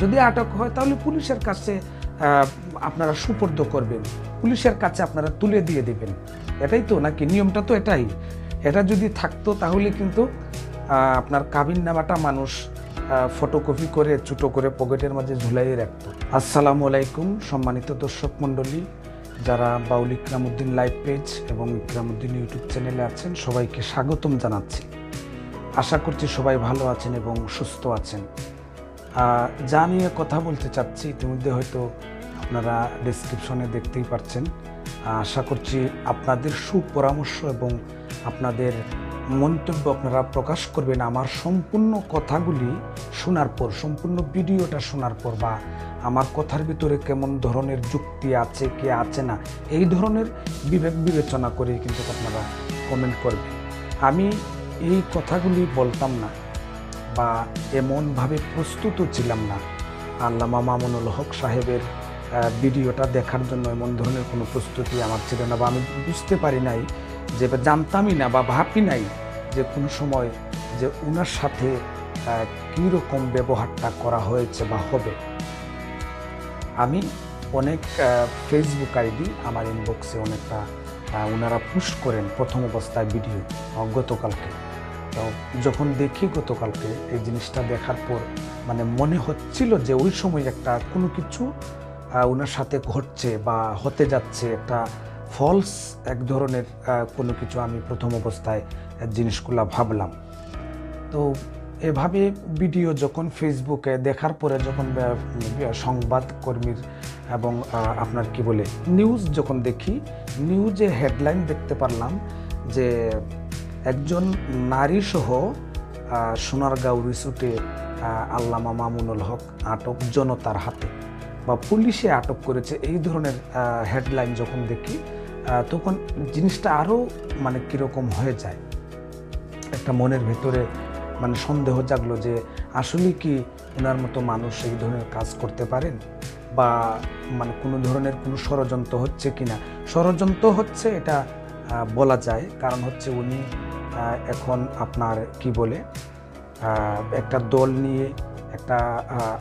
যদি আটক হয় তাহলে পুলিশের কাছে আপনারা সুপর্দ করবেন, পুলিশের কাছে আপনারা তুলে দিয়ে দেবেন। এটাই তো নাকি? নিয়মটা তো এটাই। এটা যদি থাকতো তাহলে কিন্তু আপনার কাবিননামাটা মানুষ ফটোকপি করে ছোটো করে পকেটের মাঝে ঝুলাইয়ে রাখতো। আসসালামু আলাইকুম সম্মানিত দর্শক মণ্ডলী, যারা বাউল ইকরামউদ্দিন লাইভ পেজ এবং ইকরামউদ্দিন ইউটিউব চ্যানেলে আছেন, সবাইকে স্বাগতম জানাচ্ছি। আশা করছি সবাই ভালো আছেন এবং সুস্থ আছেন। যা নিয়ে কথা বলতে চাচ্ছি ইতিমধ্যে হয়তো আপনারা ডেসক্রিপশনে দেখতেই পাচ্ছেন। আশা করছি আপনাদের সুপরামর্শ এবং আপনাদের মন্তব্য আপনারা প্রকাশ করবেন আমার সম্পূর্ণ কথাগুলি শোনার পর, সম্পূর্ণ ভিডিওটা শোনার পর, বা আমার কথার ভিতরে কেমন ধরনের যুক্তি আছে কি আছে না, এই ধরনের বিবেক বিবেচনা করে কিন্তু আপনারা কমেন্ট করবেন। আমি এই কথাগুলি বলতাম না বা এমনভাবে প্রস্তুত ছিলাম না। আল্লামা মামুনুল হক সাহেবের ভিডিওটা দেখার জন্য এমন ধরনের কোনো প্রস্তুতি আমার ছিল না, বা আমি বুঝতে পারি নাই, যে জানতামই না বা ভাবি নাই যে কোনো সময় যে ওনার সাথে কীরকম ব্যবহারটা করা হয়েছে বা হবে। আমি অনেক ফেসবুক আইডি আমার ইনবক্সে অনেকটা ওনারা পুশ করেন প্রথম অবস্থায় ভিডিও গতকালকে। তো যখন দেখি গতকালকে এই জিনিসটা দেখার পর মানে মনে হচ্ছিল যে ওই সময় একটা কোনো কিছু ওনার সাথে ঘটছে বা হতে যাচ্ছে, একটা ফলস এক ধরনের কোনো কিছু আমি প্রথম অবস্থায় জিনিসগুলো ভাবলাম। তো এভাবে ভিডিও যখন ফেসবুকে দেখার পরে যখন সংবাদকর্মীর এবং আপনার কি বলে নিউজ যখন দেখি, নিউজে হেডলাইন দেখতে পারলাম যে একজন নারী সহ সোনারগাঁও রিসোর্টে আল্লামা মামুনুল হক আটক জনতার হাতে, বা পুলিশে আটক করেছে, এই ধরনের হেডলাইন যখন দেখি তখন জিনিসটা আরও মানে কীরকম হয়ে যায়। একটা মনের ভেতরে মানে সন্দেহ জাগলো যে আসলে কি ওনার মতো মানুষ এই ধরনের কাজ করতে পারেন, বা মানে কোনো ধরনের কোনো ষড়যন্ত্র হচ্ছে কি না। ষড়যন্ত্র হচ্ছে এটা বলা যায়, কারণ হচ্ছে উনি এখন আপনার কি বলে একটা দল নিয়ে,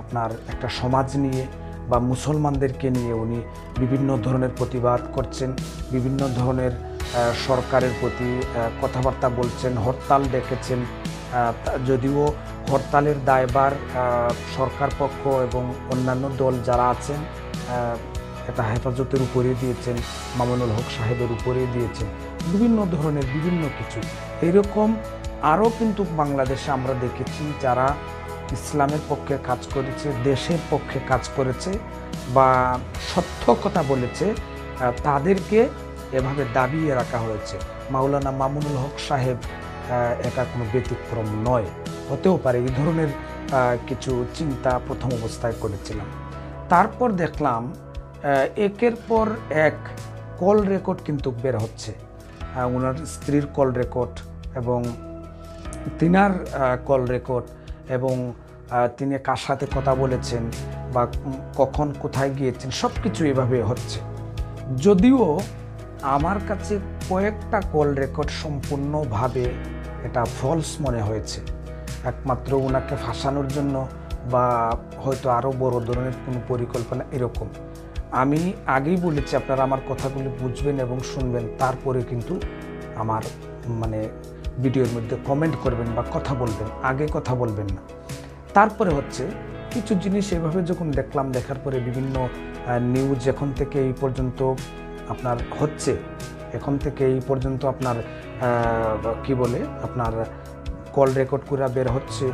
আপনার একটা সমাজ নিয়ে বা মুসলমানদেরকে নিয়ে উনি বিভিন্ন ধরনের প্রতিবাদ করছেন, বিভিন্ন ধরনের সরকারের প্রতি কথাবার্তা বলছেন, হরতাল ডেকেছেন। যদিও হরতালের দায়ভার সরকার পক্ষ এবং অন্যান্য দল যারা আছেন এটা হেফাজতের উপরে দিয়েছেন, মামুনুল হক সাহেবের উপরে দিয়েছেন, বিভিন্ন ধরনের বিভিন্ন কিছু এরকম আরও কিন্তু বাংলাদেশে আমরা দেখেছি যারা ইসলামের পক্ষে কাজ করেছে, দেশের পক্ষে কাজ করেছে বা সত্য কথা বলেছে, তাদেরকে এভাবে দাবিয়ে রাখা হয়েছে। মাওলানা মামুনুল হক সাহেব এটা কোনো ব্যতিক্রম নয়, হতেও পারে। এই ধরনের কিছু চিন্তা প্রথম অবস্থায় করেছিলাম। তারপর দেখলাম একের পর এক কল রেকর্ড কিন্তু বের হচ্ছে, ওনার স্ত্রীর কল রেকর্ড এবং তিনার কল রেকর্ড, এবং তিনি কার সাথে কথা বলেছেন বা কখন কোথায় গিয়েছেন, সব কিছু এভাবে হচ্ছে। যদিও আমার কাছে কয়েকটা কল রেকর্ড সম্পূর্ণভাবে এটা ফলস মনে হয়েছে, একমাত্র ওনাকে ফাঁসানোর জন্য বা হয়তো আরও বড় ধরনের কোনো পরিকল্পনা এরকম। আমি আগেই বলেছি আপনারা আমার কথাগুলি বুঝবেন এবং শুনবেন, তারপরে কিন্তু আমার মানে ভিডিওর মধ্যে কমেন্ট করবেন বা কথা বলবেন, আগে কথা বলবেন না। তারপরে হচ্ছে কিছু জিনিস এভাবে যখন দেখলাম, দেখার পরে বিভিন্ন নিউজ এখন থেকে এই পর্যন্ত আপনার হচ্ছে, এখন থেকে এই পর্যন্ত আপনার কি বলে আপনার কল রেকর্ড করে বের হচ্ছে,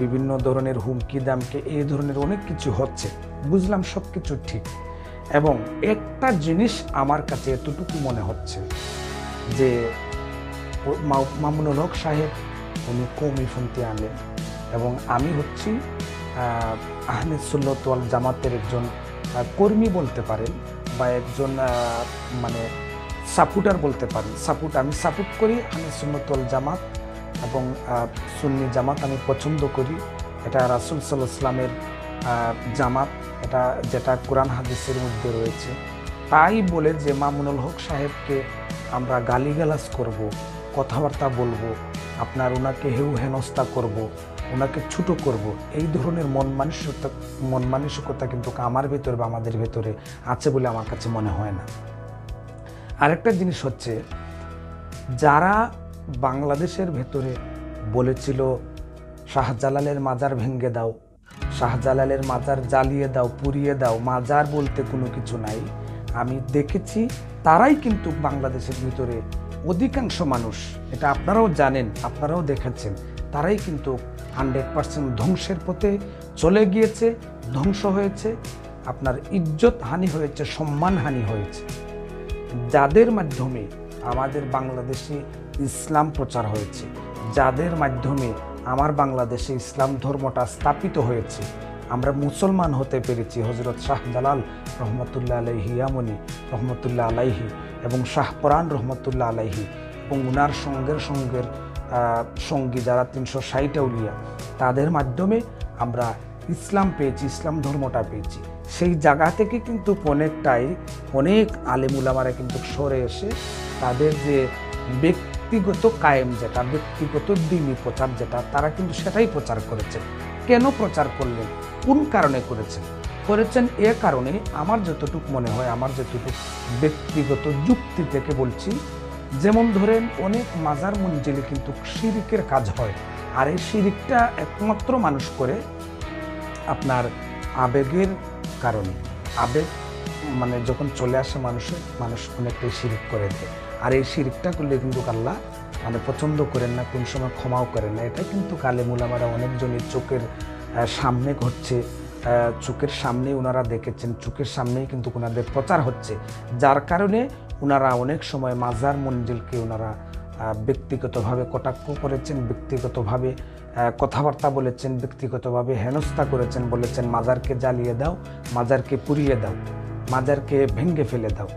বিভিন্ন ধরনের হুমকি দামকে এই ধরনের অনেক কিছু হচ্ছে। বুঝলাম সব কিছু ঠিক, এবং একটা জিনিস আমার কাছে এতটুকু মনে হচ্ছে যে মামুনুল হক সাহেব উনি কৌমিপন্থী আনলেন, এবং আমি হচ্ছি আহলে সুন্নাত ওয়াল জামাতের একজন কর্মী বলতে পারেন, বা একজন মানে সাপোর্টার বলতে পারেন। আমি সাপোর্ট করি আহলে সুন্নাত ওয়াল জামাত এবং সুন্নি জামাত আমি পছন্দ করি। এটা রাসূল সাল্লাল্লাহু আলাইহি ওয়াসাল্লামের জামাত, এটা যেটা কোরআন হাদিসের মধ্যে রয়েছে। তাই বলে যে মামুনুল হক সাহেবকে আমরা গালিগালাজ করব, কথাবার্তা বলবো, আপনার ওনাকে হেনস্থা করব, ওনাকে ছোট করব, এই ধরনের মন মানসিকতা কিন্তু আমার ভেতরে বা আমাদের ভেতরে আছে বলে আমার কাছে মনে হয় না। আরেকটা জিনিস হচ্ছে, যারা বাংলাদেশের ভেতরে বলেছিল শাহজালালের মাজার ভেঙে দাও, শাহজালালের মাজার জ্বালিয়ে দাও, পুড়িয়ে দাও, মাজার বলতে কোনো কিছু নাই, আমি দেখেছি তারাই কিন্তু বাংলাদেশের ভিতরে অধিকাংশ মানুষ, এটা আপনারাও জানেন, আপনারাও দেখেছেন, তারাই কিন্তু 100% ধ্বংসের পথে চলে গিয়েছে, ধ্বংস হয়েছে, আপনার ইজ্জত হানি হয়েছে, সম্মান হানি হয়েছে। যাদের মাধ্যমে আমাদের বাংলাদেশে ইসলাম প্রচার হয়েছে, যাদের মাধ্যমে আমার বাংলাদেশে ইসলাম ধর্মটা স্থাপিত হয়েছে, আমরা মুসলমান হতে পেরেছি, হজরত শাহজালাল রহমতুল্লাহ আলাইহি, ইয়ামনি রহমতুল্লাহ আলাইহি এবং শাহপরান রহমতুল্লাহ আলাইহি এবং উনার সঙ্গী যারা 360 আউলিয়া, তাদের মাধ্যমে আমরা ইসলাম পেয়েছি, ইসলাম ধর্মটা পেয়েছি। সেই জায়গা থেকে কিন্তু অনেক আলেম উলামারা কিন্তু সরে এসে তাদের যে ব্যক্তিগত কায়েম, যেটা ব্যক্তিগত দ্বীনি প্রচার, যেটা তারা কিন্তু সেটাই প্রচার করেছেন। কেন প্রচার করলেন, কোন কারণে করেছেন এ কারণে আমার যতটুকু মনে হয়, আমার যতটুকু ব্যক্তিগত যুক্তি থেকে বলছি, যেমন ধরেন অনেক মাজার মঞ্জিলে কিন্তু শিরিকের কাজ হয়, আর এই শিরিকটা একমাত্র মানুষ করে আপনার আবেগের কারণে। আবেগ মানে যখন চলে আসে মানুষ অনেকটাই শিরিক করে দেয়, আর এই শিরিকটা করলে কিন্তু আল্লাহ পছন্দ করেন না, কোন সময় ক্ষমাও করেন না। এটা কিন্তু আলেম উলামারা অনেকজনের চোখের সামনে ঘটছে, চোখের সামনেই ওনারা দেখেছেন, চোখের সামনেই কিন্তু ওনাদের প্রচার হচ্ছে, যার কারণে ওনারা অনেক সময় মাজার মঞ্জিলকে ওনারা ব্যক্তিগতভাবে কটাক্ষ করেছেন, ব্যক্তিগতভাবে কথাবার্তা বলেছেন, ব্যক্তিগতভাবে হেনস্থা করেছেন, বলেছেন মাজারকে জ্বালিয়ে দাও, মাজারকে পুড়িয়ে দাও, মাজারকে ভেঙে ফেলে দাও।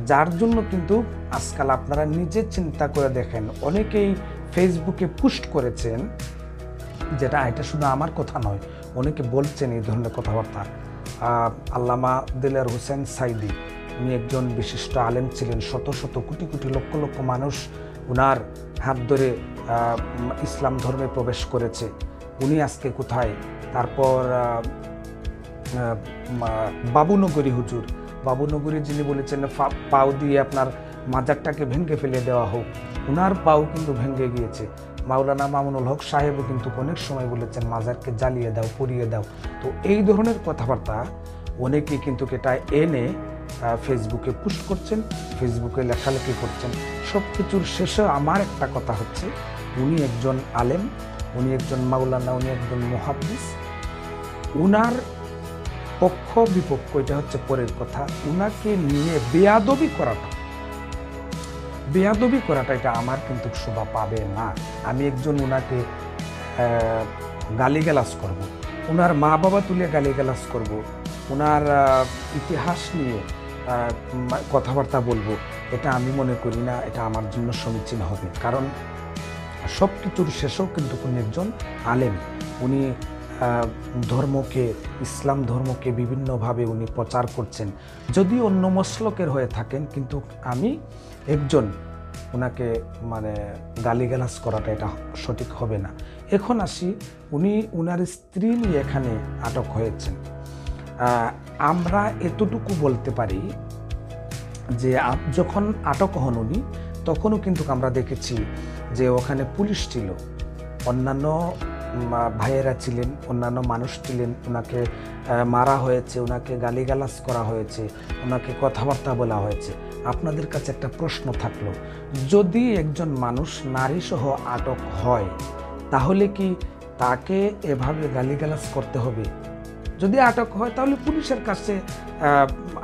যার জন্য কিন্তু আজকাল আপনারা নিজে চিন্তা করে দেখেন, অনেকেই ফেসবুকে পোস্ট করেছেন, এটা শুধু আমার কথা নয়, অনেকে বলছেন এই ধরনের কথাবার্তা। আল্লামা দিলের হোসেন সাইদি, উনি একজন বিশিষ্ট আলেম ছিলেন, শত শত কোটি কোটি লক্ষ লক্ষ মানুষ উনার হাত ধরে ইসলাম ধর্মে প্রবেশ করেছে, উনি আজকে কোথায়? তারপর বাবুনগরী হুজুর, বাবুনগরী যিনি বলেছেন পাও দিয়ে আপনার মাজারটাকে ভেঙে ফেলে দেওয়া হোক, উনার পাও কিন্তু ভেঙে গিয়েছে। মাওলানা মামুনুল হক সাহেবও কিন্তু অনেক সময় বলেছেন মাজারকে জ্বালিয়ে দাও, পুড়িয়ে দাও। তো এই ধরনের কথাবার্তা অনেকেই কিন্তু এটা এনে ফেসবুকে পোস্ট করছেন, ফেসবুকে লেখালেখি করছেন। সব কিছুর শেষে আমার একটা কথা হচ্ছে, উনি একজন আলেম, উনি একজন মাওলানা, উনি একজন মুহাদ্দিস, উনার পক্ষ বিপক্ষ এটা হচ্ছে পরের কথা। উনাকে নিয়ে বেয়াদবি করাটা এটা আমার কিন্তু শোভা পাবে না। আমি একজন উনাকে গালিগালাজ করব, উনার মা বাবা তুলে গালিগালাজ করব, উনার ইতিহাস নিয়ে কথাবার্তা বলবো, এটা আমি মনে করি না এটা আমার জন্য সমীচীন হবে। কারণ সব কিছুর শেষেও কিন্তু উনি একজন আলেম, উনি ধর্মকে, ইসলাম ধর্মকে বিভিন্নভাবে উনি প্রচার করছেন। যদি অন্য মসলকের হয়ে থাকেন, কিন্তু আমি একজন ওনাকে গালিগালাজ করাটা এটা সঠিক হবে না। এখন আসি, উনি উনার স্ত্রী নিয়ে এখানে আটক হয়েছেন। আমরা এতটুকু বলতে পারি যে যখন আটক হন উনি, তখনও কিন্তু আমরা দেখেছি যে ওখানে পুলিশ ছিল, অন্যান্য ভাইয়েরা ছিলেন, অন্যান্য মানুষ ছিলেন, ওনাকে মারা হয়েছে, ওনাকে গালিগালাজ করা হয়েছে, ওনাকে কথাবার্তা বলা হয়েছে। আপনাদের কাছে একটা প্রশ্ন থাকলো, যদি একজন মানুষ নারী সহ আটক হয়, তাহলে কি তাকে এভাবে গালিগালাজ করতে হবে? যদি আটক হয় তাহলে পুলিশের কাছে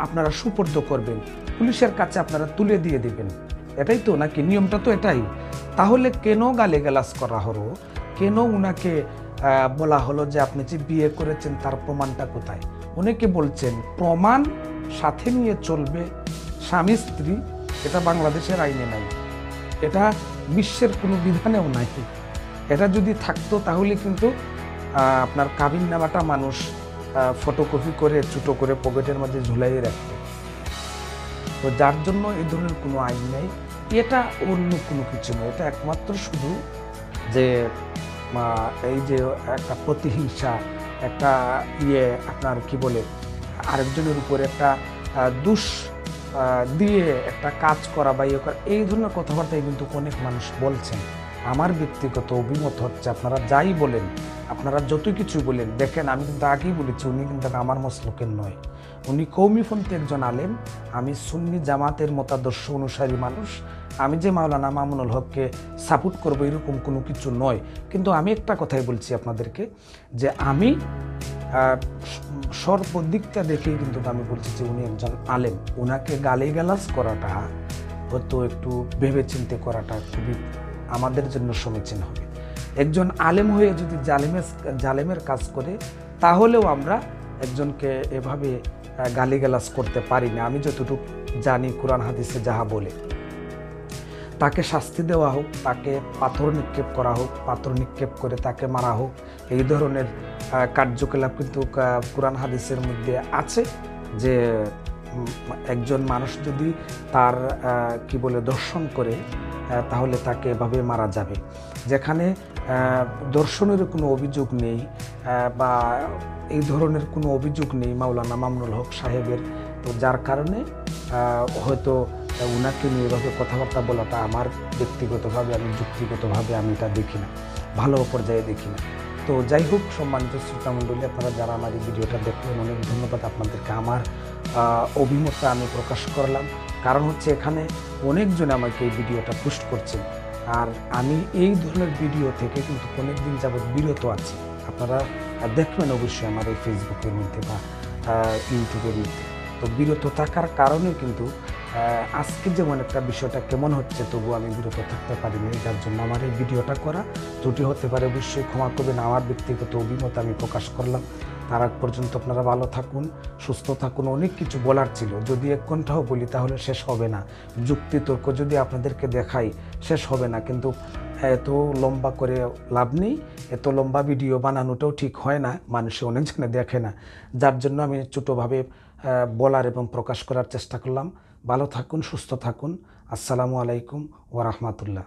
আপনারা সুপর্দ করবেন, পুলিশের কাছে আপনারা তুলে দিয়ে দেবেন, এটাই তো নাকি? নিয়মটা তো এটাই। তাহলে কেন গালিগালাজ করা হলো? কেন উনাকে বলা হলো যে আপনি যে বিয়ে করেছেন তার প্রমাণটা কোথায়? অনেকে বলছেন প্রমাণ সাথে নিয়ে চলবে স্বামী স্ত্রী, এটা বাংলাদেশের আইনে নাই, এটা বিশ্বের কোনো বিধানেও নাই। এটা যদি থাকতো তাহলে কিন্তু আপনার কাবিননামাটা মানুষ ফটোকপি করে ছোটো করে পকেটের মধ্যে ঝুলাইয়ে রাখত। তো যার জন্য এই ধরনের কোনো আইন নেই, এটা অন্য কোনো কিছু নয়, এটা একমাত্র শুধু যে এই যে একটা প্রতিহিংসা, একটা আপনার কি বলে আরেকজনের উপরে একটা দুষ দিয়ে একটা কাজ করা বা ইয়ে করা, এই ধরনের কথাবার্তাই কিন্তু অনেক মানুষ বলছেন। আমার ব্যক্তিগত অভিমত হচ্ছে, আপনারা যাই বলেন, আপনারা যত কিছু বলেন, দেখেন আমি কিন্তু আগেই বলেছি উনি কিন্তু আমার মসলকের নয়, উনি কৌমিপন্থী একজন আলেম। আমি সুন্নি জামাতের মতাদর্শ অনুসারী মানুষ। আমি যে মাওলানা মামুনুল হককে সাপোর্ট করবো এরকম কোনো কিছু নয়। কিন্তু আমি একটা কথাই বলছি আপনাদেরকে, যে আমি সর্বদিকটা দেখেই কিন্তু আমি বলছি যে উনি একজন আলেম। ওনাকে গালিগালাজ করাটা হয়তো একটু ভেবেচিন্তে করাটা খুবই আমাদের জন্য সমীচীন হবে। একজন আলেম হয়ে যদি জালেমের কাজ করে, তাহলেও আমরা একজনকে এভাবে গালিগালাজ করতে পারি না। আমি যতটুকু জানি কোরআন হাদিসে যাহা বলে, তাকে শাস্তি দেওয়া হোক, তাকে পাথর নিক্ষেপ করা হোক, পাথর নিক্ষেপ করে তাকে মারা হোক, এই ধরনের কার্যকলাপ কিন্তু কোরআন হাদিসের মধ্যে আছে। যে একজন মানুষ যদি তার কি বলে দর্শন করে, তাহলে তাকে এভাবে মারা যাবে। যেখানে দর্শনের কোনো অভিযোগ নেই বা এই ধরনের কোনো অভিযোগ নেই মাওলানা মামুনুল হক সাহেবের, তো যার কারণে হয়তো ওনাকে নিয়ে এভাবে কথাবার্তা বলাটা আমার ব্যক্তিগতভাবে, আমি যুক্তিগতভাবে আমি এটা দেখি না, ভালো পর্যায়ে দেখি না। তো যাই হোক, সম্মানিত শ্রোতামণ্ডলী, আপনারা যারা আমার এই ভিডিওটা দেখলেন, অনেক ধন্যবাদ আপনাদেরকে। আমার অভিমতটা আমি প্রকাশ করলাম, কারণ হচ্ছে এখানে অনেকজন আমাকে এই ভিডিওটা পোস্ট করছেন, আর আমি এই ধরনের ভিডিও থেকে কিন্তু অনেক দিন যাবৎ বিরত আছি। আপনারা দেখবেন অবশ্যই আমার এই ফেসবুকের মধ্যে বা ইউটিউবের মধ্যে। তো বিরত থাকার কারণে কিন্তু আজকে যেমন একটা বিষয়টা কেমন হচ্ছে, তবু আমি বিরত থাকতে পারিনি, যার জন্য আমার এই ভিডিওটা করা। ত্রুটি হতে পারে, অবশ্যই ক্ষমা করবেন। আমার ব্যক্তিগত অভিমত আমি প্রকাশ করলাম। তার আগ পর্যন্ত আপনারা ভালো থাকুন, সুস্থ থাকুন। অনেক কিছু বলার ছিল, যদি 1 ঘন্টাও বলি তাহলে শেষ হবে না। যুক্তি তর্ক যদি আপনাদেরকে দেখাই, শেষ হবে না। কিন্তু এত লম্বা করে লাভ নেই, এত লম্বা ভিডিও বানানোটাও ঠিক হয় না, মানুষে অনেকজনে দেখে না, যার জন্য আমি ছোটোভাবে বলার এবং প্রকাশ করার চেষ্টা করলাম। ভালো থাকুন, সুস্থ থাকুন। আসসালামু আলাইকুম ওয়া রাহমাতুল্লাহ।